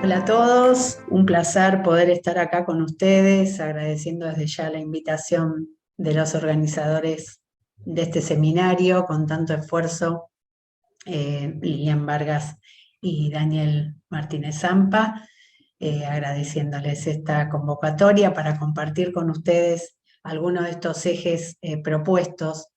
Hola a todos, un placer poder estar acá con ustedes, agradeciendo desde ya la invitación de los organizadores de este seminario con tanto esfuerzo, Lilian Vargas y Daniel Martínez Zampa, agradeciéndoles esta convocatoria para compartir con ustedes algunos de estos ejes propuestos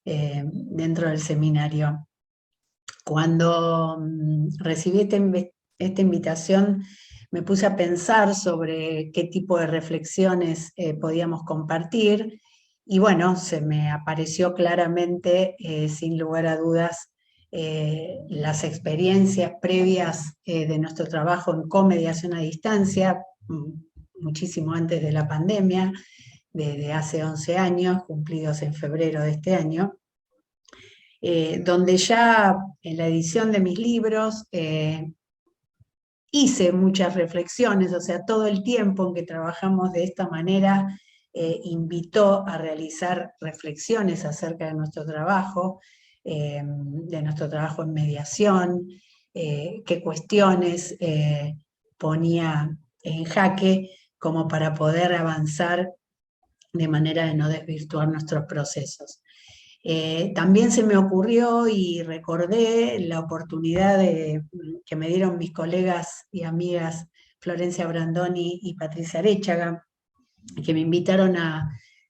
dentro del seminario. Cuando recibí esta invitación, me puse a pensar sobre qué tipo de reflexiones podíamos compartir y bueno, se me apareció claramente, sin lugar a dudas, las experiencias previas de nuestro trabajo en comediación a distancia, muchísimo antes de la pandemia, desde hace 11 años, cumplidos en febrero de este año, donde ya en la edición de mis libros hice muchas reflexiones, o sea, todo el tiempo en que trabajamos de esta manera invitó a realizar reflexiones acerca de nuestro trabajo en mediación, qué cuestiones ponía en jaque como para poder avanzar de manera de no desvirtuar nuestros procesos. También se me ocurrió y recordé la oportunidad que me dieron mis colegas y amigas Florencia Brandoni y Patricia Arechaga, que me invitaron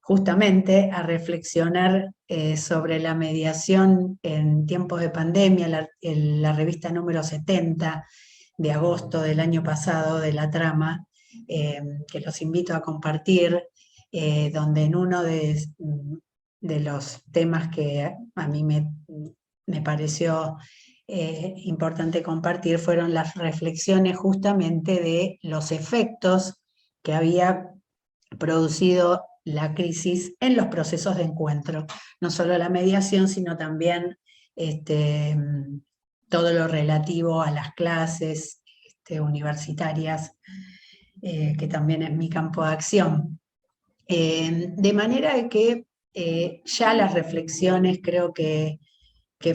justamente a reflexionar sobre la mediación en tiempos de pandemia, en la revista número 70 de agosto del año pasado de La Trama, que los invito a compartir, donde en uno de los temas que a mí me pareció importante compartir fueron las reflexiones justamente de los efectos que había producido la crisis en los procesos de encuentro, no solo la mediación, sino también todo lo relativo a las clases universitarias, que también es mi campo de acción. De manera que ya las reflexiones creo que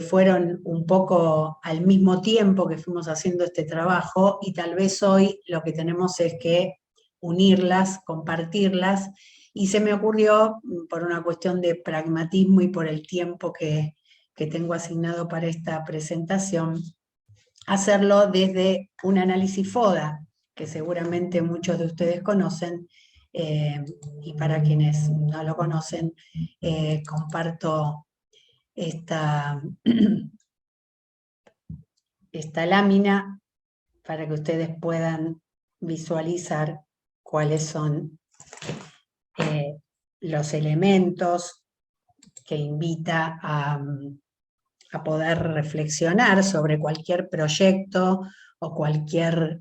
fueron un poco al mismo tiempo que fuimos haciendo este trabajo, y tal vez hoy lo que tenemos es que unirlas, compartirlas, y se me ocurrió, por una cuestión de pragmatismo y por el tiempo que tengo asignado para esta presentación, hacerlo desde un análisis FODA, que seguramente muchos de ustedes conocen, y para quienes no lo conocen, comparto esta, esta lámina para que ustedes puedan visualizar cuáles son los elementos que invita a poder reflexionar sobre cualquier proyecto o cualquier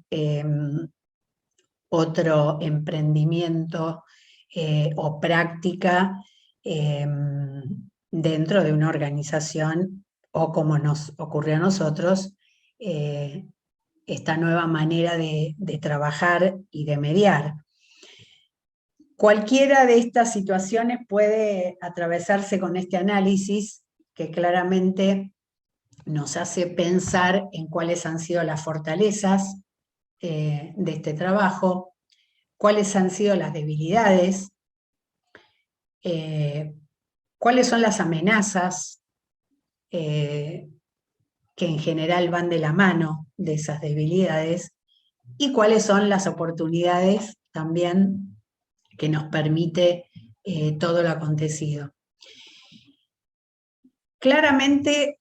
otro emprendimiento o práctica dentro de una organización, o como nos ocurrió a nosotros, esta nueva manera de trabajar y de mediar. Cualquiera de estas situaciones puede atravesarse con este análisis que claramente nos hace pensar en cuáles han sido las fortalezas de este trabajo, cuáles han sido las debilidades, cuáles son las amenazas que en general van de la mano de esas debilidades, y cuáles son las oportunidades también que nos permite todo lo acontecido. Claramente,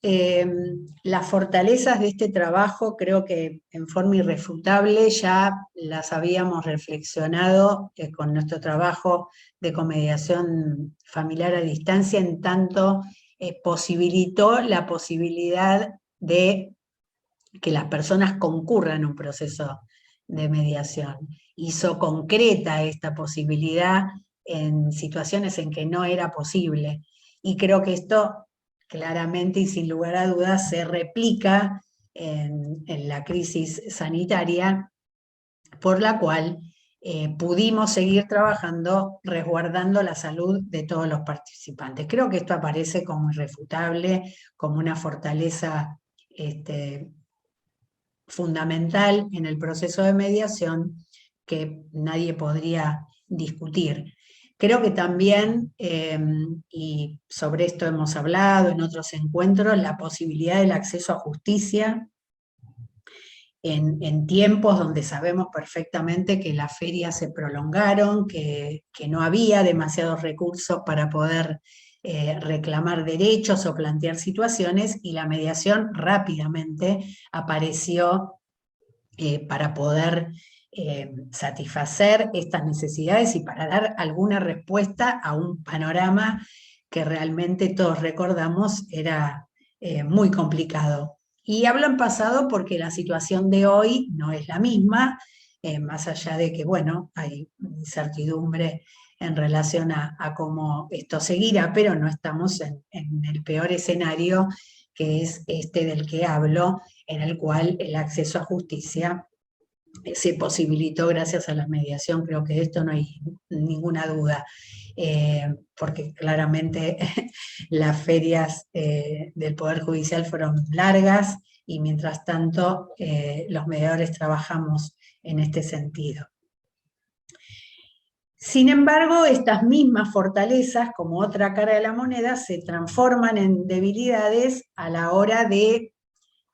las fortalezas de este trabajo creo que en forma irrefutable ya las habíamos reflexionado con nuestro trabajo de comediación familiar a distancia, en tanto posibilitó la posibilidad de que las personas concurran a un proceso de mediación. Hizo concreta esta posibilidad en situaciones en que no era posible. Y creo que esto claramente y sin lugar a dudas se replica en la crisis sanitaria, por la cual pudimos seguir trabajando resguardando la salud de todos los participantes. Creo que esto aparece como irrefutable, como una fortaleza fundamental en el proceso de mediación que nadie podría discutir. Creo que también, y sobre esto hemos hablado en otros encuentros, la posibilidad del acceso a justicia en tiempos donde sabemos perfectamente que las ferias se prolongaron, que no había demasiados recursos para poder reclamar derechos o plantear situaciones, y la mediación rápidamente apareció para poder satisfacer estas necesidades y para dar alguna respuesta a un panorama que realmente todos recordamos era muy complicado. Y hablo en pasado porque la situación de hoy no es la misma, más allá de que, bueno, hay incertidumbre en relación a cómo esto seguirá, pero no estamos en el peor escenario, que es este del que hablo, en el cual el acceso a justicia se posibilitó gracias a la mediación. Creo que de esto no hay ninguna duda, porque claramente las ferias del Poder Judicial fueron largas y mientras tanto los mediadores trabajamos en este sentido. Sin embargo, estas mismas fortalezas, como otra cara de la moneda, se transforman en debilidades a la hora de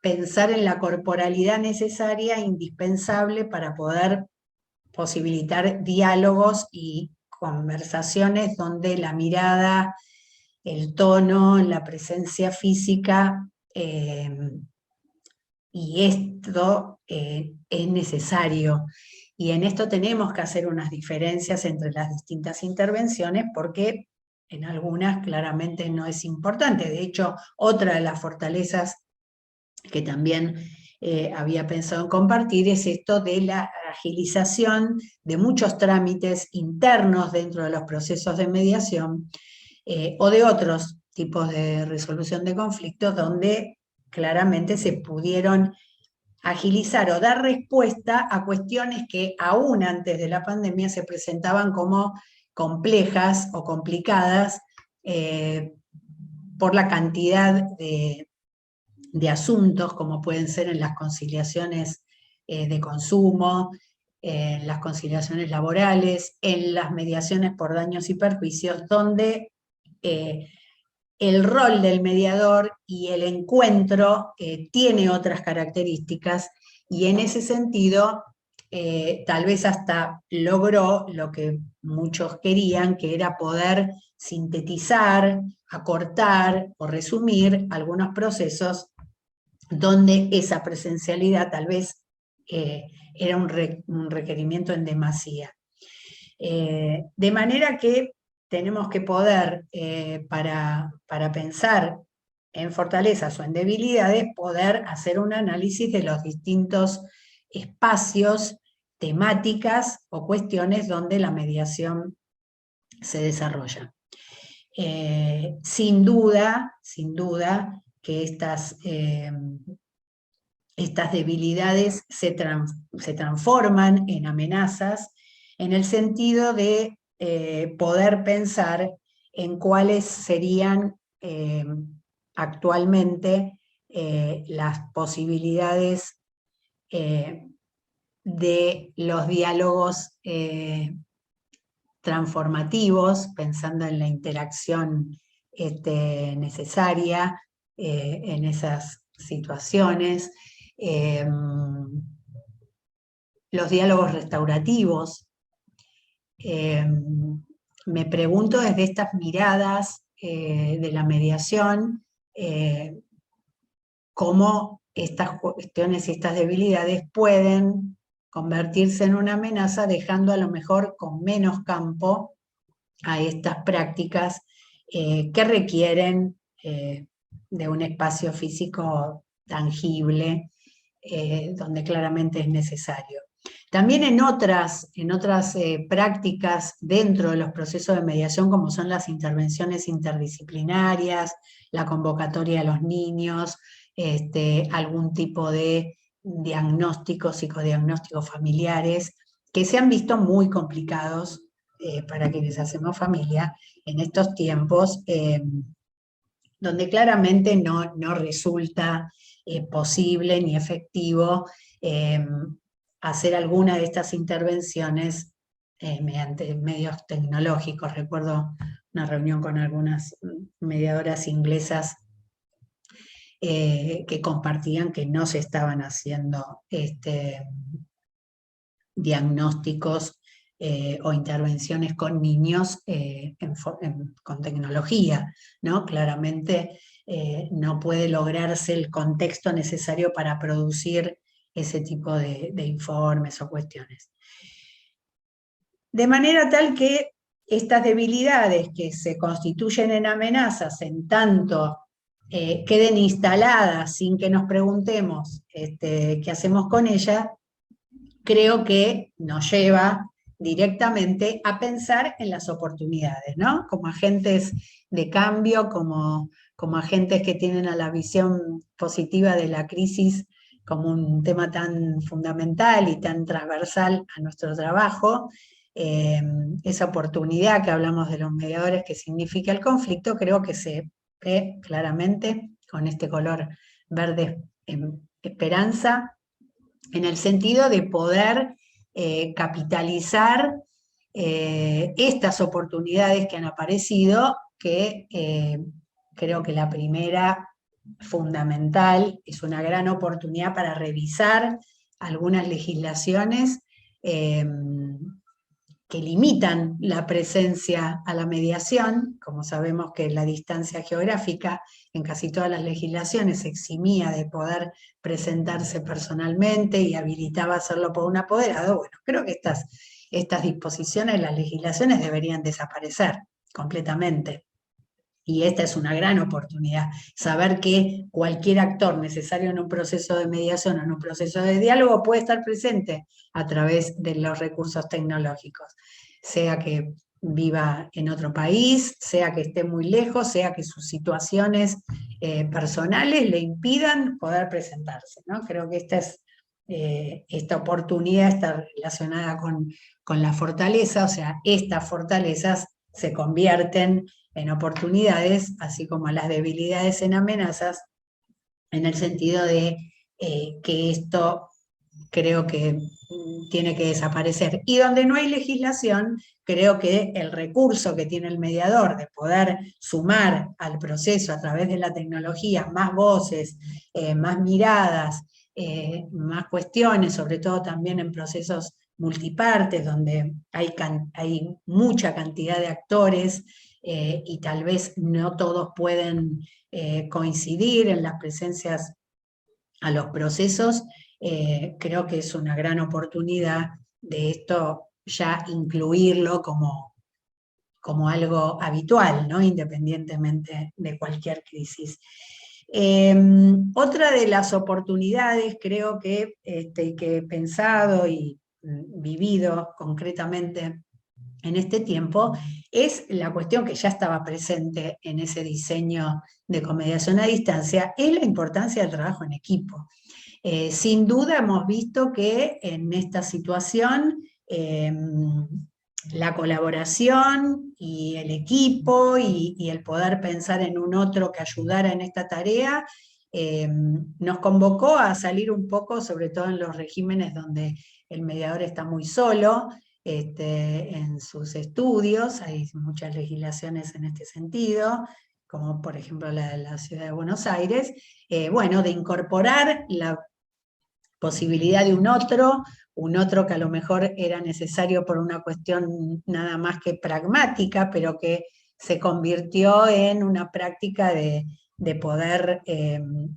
pensar en la corporalidad necesaria, indispensable para poder posibilitar diálogos y conversaciones donde la mirada, el tono, la presencia física, y esto es necesario. Y en esto tenemos que hacer unas diferencias entre las distintas intervenciones, porque en algunas claramente no es importante. De hecho, otra de las fortalezas que también había pensado en compartir es esto de la agilización de muchos trámites internos dentro de los procesos de mediación o de otros tipos de resolución de conflictos donde claramente se pudieron agilizar o dar respuesta a cuestiones que aún antes de la pandemia se presentaban como complejas o complicadas por la cantidad de asuntos, como pueden ser en las conciliaciones de consumo, en las conciliaciones laborales, en las mediaciones por daños y perjuicios, donde el rol del mediador y el encuentro tiene otras características, y en ese sentido tal vez hasta logró lo que muchos querían, que era poder sintetizar, acortar o resumir algunos procesos donde esa presencialidad tal vez era un requerimiento en demasía. De manera que tenemos que poder, para pensar en fortalezas o en debilidades, poder hacer un análisis de los distintos espacios, temáticas o cuestiones donde la mediación se desarrolla. Sin duda que estas debilidades se transforman en amenazas, en el sentido de poder pensar en cuáles serían actualmente las posibilidades de los diálogos transformativos, pensando en la interacción necesaria en esas situaciones, los diálogos restaurativos. Me pregunto desde estas miradas de la mediación, cómo estas cuestiones y estas debilidades pueden convertirse en una amenaza, dejando a lo mejor con menos campo a estas prácticas que requieren de un espacio físico tangible, donde claramente es necesario. También en otras prácticas dentro de los procesos de mediación, como son las intervenciones interdisciplinarias, la convocatoria a los niños, algún tipo de diagnósticos, psicodiagnósticos familiares, que se han visto muy complicados para quienes hacemos familia en estos tiempos, donde claramente no resulta posible ni efectivo hacer alguna de estas intervenciones mediante medios tecnológicos. Recuerdo una reunión con algunas mediadoras inglesas que compartían que no se estaban haciendo diagnósticos o intervenciones con niños con tecnología, ¿no? Claramente no puede lograrse el contexto necesario para producir ese tipo de informes o cuestiones. De manera tal que estas debilidades que se constituyen en amenazas en tanto queden instaladas sin que nos preguntemos qué hacemos con ellas, creo que nos lleva directamente a pensar en las oportunidades, ¿no? Como agentes de cambio, como agentes que tienen a la visión positiva de la crisis como un tema tan fundamental y tan transversal a nuestro trabajo. Esa oportunidad que hablamos de los mediadores que significa el conflicto, creo que se ve claramente con este color verde esperanza, en el sentido de poder capitalizar estas oportunidades que han aparecido, que creo que la primera, fundamental, es una gran oportunidad para revisar algunas legislaciones que limitan la presencia a la mediación. Como sabemos que la distancia geográfica en casi todas las legislaciones eximía de poder presentarse personalmente y habilitaba hacerlo por un apoderado. Bueno, creo que estas disposiciones, las legislaciones deberían desaparecer completamente. Y esta es una gran oportunidad, saber que cualquier actor necesario en un proceso de mediación o en un proceso de diálogo puede estar presente a través de los recursos tecnológicos, sea que viva en otro país, sea que esté muy lejos, sea que sus situaciones personales le impidan poder presentarse, ¿no? Creo que esta oportunidad está relacionada con la fortaleza, o sea, estas fortalezas se convierten en oportunidades, así como las debilidades en amenazas, en el sentido de que esto creo que tiene que desaparecer. Y donde no hay legislación, creo que el recurso que tiene el mediador de poder sumar al proceso a través de la tecnología más voces, más miradas, más cuestiones, sobre todo también en procesos multipartes, donde hay mucha cantidad de actores y tal vez no todos pueden coincidir en las presencias a los procesos, creo que es una gran oportunidad de esto ya incluirlo como algo habitual, ¿no? Independientemente de cualquier crisis. Otra de las oportunidades, creo que he pensado y vivido concretamente en este tiempo, es la cuestión que ya estaba presente en ese diseño de comediación a distancia, es la importancia del trabajo en equipo. Sin duda hemos visto que en esta situación la colaboración y el equipo y el poder pensar en un otro que ayudara en esta tarea nos convocó a salir un poco, sobre todo en los regímenes donde el mediador está muy solo en sus estudios. Hay muchas legislaciones en este sentido, como por ejemplo la de la Ciudad de Buenos Aires, bueno, de incorporar la posibilidad de un otro que a lo mejor era necesario por una cuestión nada más que pragmática, pero que se convirtió en una práctica de poder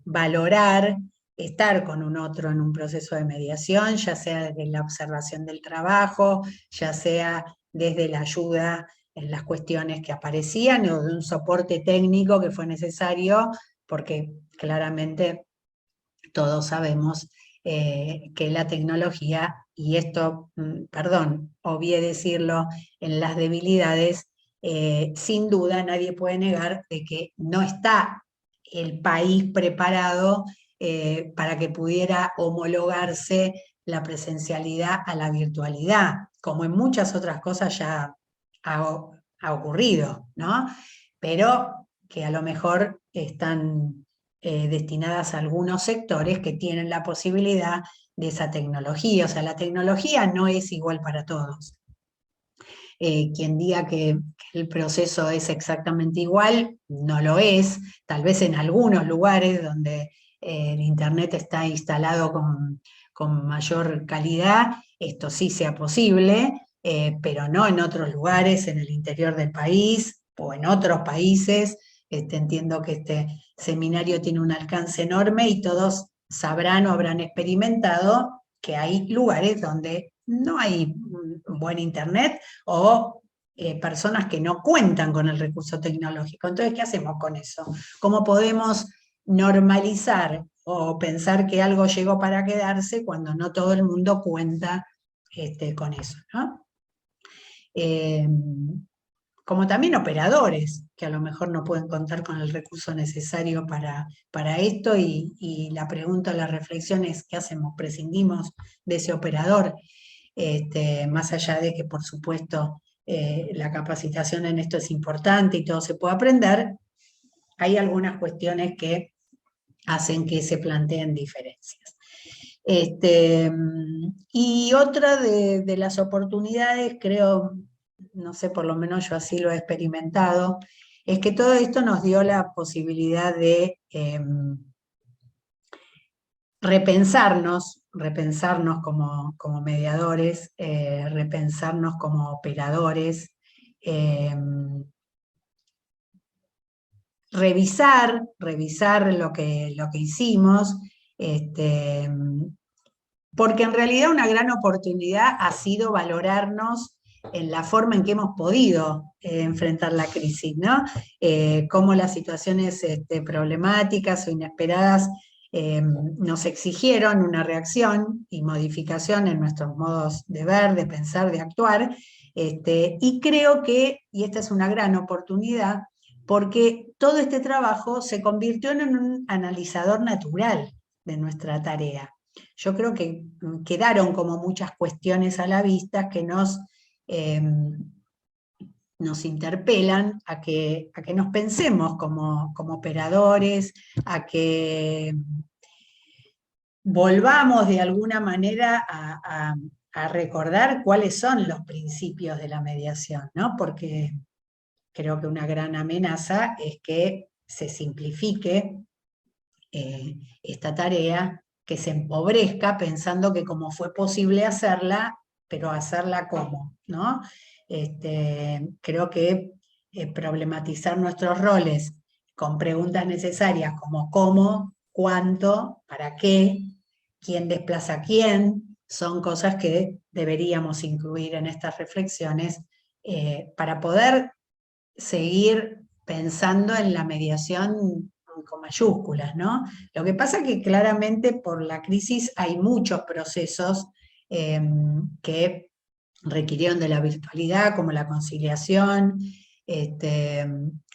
valorar estar con un otro en un proceso de mediación, ya sea desde la observación del trabajo, ya sea desde la ayuda en las cuestiones que aparecían o de un soporte técnico que fue necesario, porque claramente todos sabemos que la tecnología, y esto, perdón, obvié decirlo, en las debilidades, sin duda nadie puede negar de que no está el país preparado para que pudiera homologarse la presencialidad a la virtualidad, como en muchas otras cosas ya ha ocurrido, ¿no? Pero que a lo mejor están destinadas a algunos sectores que tienen la posibilidad esa tecnología. O sea, la tecnología no es igual para todos. Quien diga que el proceso es exactamente igual, no lo es. Tal vez en algunos lugares donde el Internet está instalado con mayor calidad, esto sí sea posible, pero no en otros lugares, en el interior del país o en otros países. Entiendo que este seminario tiene un alcance enorme y todos sabrán o habrán experimentado que hay lugares donde no hay un buen Internet o personas que no cuentan con el recurso tecnológico. Entonces, ¿qué hacemos con eso? ¿Cómo podemos normalizar o pensar que algo llegó para quedarse cuando no todo el mundo cuenta con eso, ¿no? Como también operadores, que a lo mejor no pueden contar con el recurso necesario para esto, y la pregunta, la reflexión es, ¿qué hacemos? ¿Prescindimos de ese operador? Más allá de que, por supuesto, la capacitación en esto es importante y todo se puede aprender, hay algunas cuestiones que hacen que se planteen diferencias. Y otra de las oportunidades, creo, no sé, por lo menos yo así lo he experimentado, es que todo esto nos dio la posibilidad de repensarnos como mediadores, repensarnos como operadores, revisar lo que hicimos, porque en realidad una gran oportunidad ha sido valorarnos en la forma en que hemos podido enfrentar la crisis, ¿no? Cómo las situaciones problemáticas o inesperadas nos exigieron una reacción y modificación en nuestros modos de ver, de pensar, de actuar, y creo que, y esta es una gran oportunidad, porque todo este trabajo se convirtió en un analizador natural de nuestra tarea. Yo creo que quedaron como muchas cuestiones a la vista que nos interpelan a que nos pensemos como operadores, a que volvamos de alguna manera a recordar cuáles son los principios de la mediación, ¿no? Porque creo que una gran amenaza es que se simplifique esta tarea, que se empobrezca pensando que como fue posible hacerla, pero hacerla cómo, ¿no? Creo que problematizar nuestros roles con preguntas necesarias como cómo, cuánto, para qué, quién desplaza a quién, son cosas que deberíamos incluir en estas reflexiones para poder seguir pensando en la mediación con mayúsculas, ¿no? Lo que pasa es que claramente por la crisis hay muchos procesos que requirieron de la virtualidad, como la conciliación,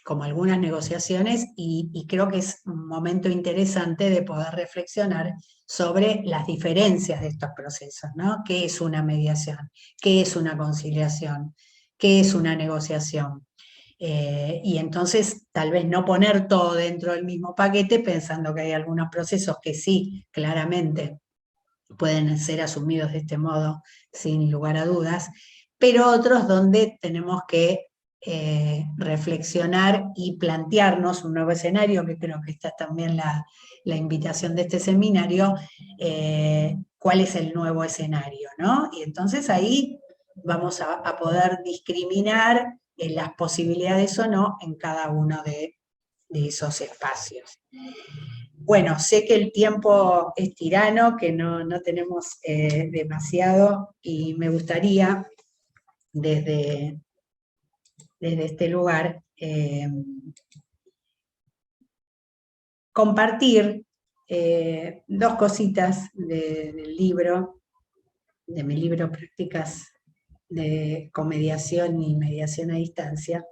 como algunas negociaciones, y creo que es un momento interesante de poder reflexionar sobre las diferencias de estos procesos, ¿no? ¿Qué es una mediación? ¿Qué es una conciliación? ¿Qué es una negociación? Y entonces tal vez no poner todo dentro del mismo paquete, pensando que hay algunos procesos que sí, claramente, pueden ser asumidos de este modo sin lugar a dudas, pero otros donde tenemos que reflexionar y plantearnos un nuevo escenario, que creo que esta es también la invitación de este seminario, cuál es el nuevo escenario, ¿no? Y entonces ahí vamos a poder discriminar las posibilidades o no en cada uno de esos espacios. Bueno, sé que el tiempo es tirano, que no tenemos demasiado, y me gustaría desde este lugar compartir dos cositas del libro, de mi libro Prácticas con mediación y mediación a distancia,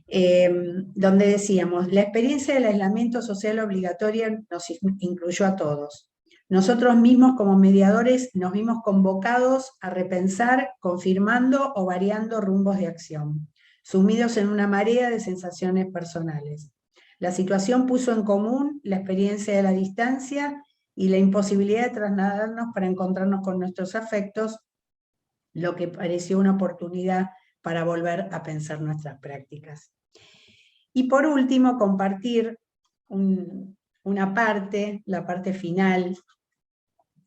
donde decíamos, la experiencia del aislamiento social obligatorio nos incluyó a todos. Nosotros mismos como mediadores nos vimos convocados a repensar, confirmando o variando rumbos de acción, sumidos en una marea de sensaciones personales. La situación puso en común la experiencia de la distancia y la imposibilidad de trasladarnos para encontrarnos con nuestros afectos, lo que pareció una oportunidad para volver a pensar nuestras prácticas. Y por último, compartir una parte, la parte final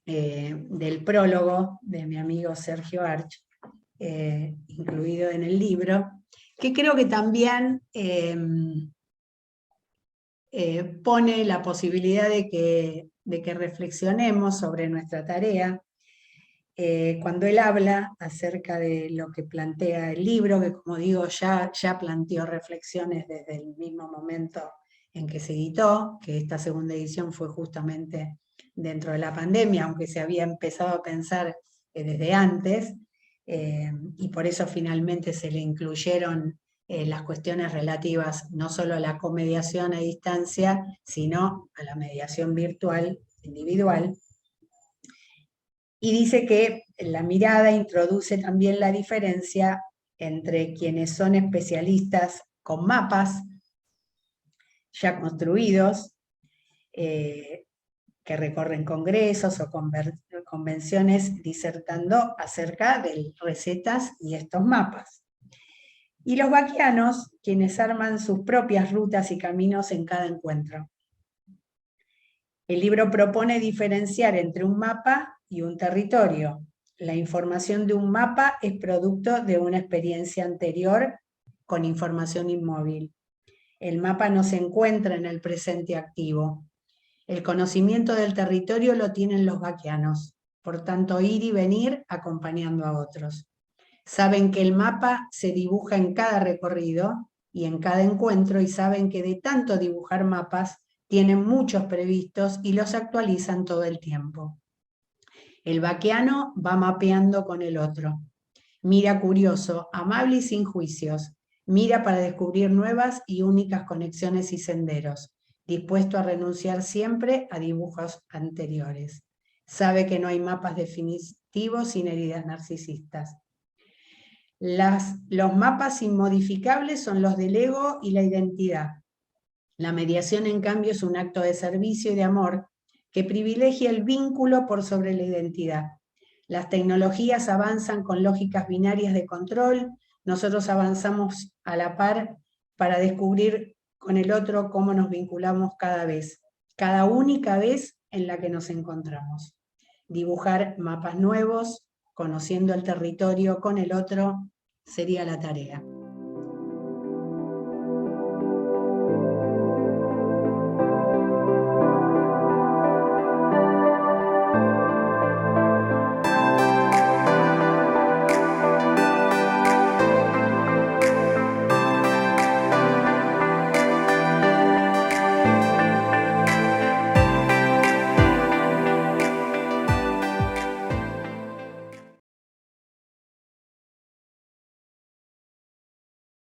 del prólogo de mi amigo Sergio Arch, incluido en el libro, que creo que también pone la posibilidad de que reflexionemos sobre nuestra tarea. Cuando él habla acerca de lo que plantea el libro, que como digo ya planteó reflexiones desde el mismo momento en que se editó, que esta segunda edición fue justamente dentro de la pandemia, aunque se había empezado a pensar desde antes, y por eso finalmente se le incluyeron las cuestiones relativas no solo a la comediación a distancia, sino a la mediación virtual individual. Y dice que la mirada introduce también la diferencia entre quienes son especialistas con mapas ya construidos, que recorren congresos o convenciones disertando acerca de recetas y estos mapas. Y los vaquianos, quienes arman sus propias rutas y caminos en cada encuentro. El libro propone diferenciar entre un mapa y un territorio. La información de un mapa es producto de una experiencia anterior con información inmóvil. El mapa no se encuentra en el presente activo. El conocimiento del territorio lo tienen los vaquianos, por tanto ir y venir acompañando a otros. Saben que el mapa se dibuja en cada recorrido y en cada encuentro, y saben que de tanto dibujar mapas tienen muchos previstos y los actualizan todo el tiempo. El vaquiano va mapeando con el otro. Mira curioso, amable y sin juicios. Mira para descubrir nuevas y únicas conexiones y senderos, dispuesto a renunciar siempre a dibujos anteriores. Sabe que no hay mapas definitivos sin heridas narcisistas. Los mapas inmodificables son los del ego y la identidad. La mediación, en cambio, es un acto de servicio y de amor que privilegia el vínculo por sobre la identidad. Las tecnologías avanzan con lógicas binarias de control, nosotros avanzamos a la par para descubrir con el otro cómo nos vinculamos cada única vez en la que nos encontramos. Dibujar mapas nuevos, conociendo el territorio con el otro, sería la tarea.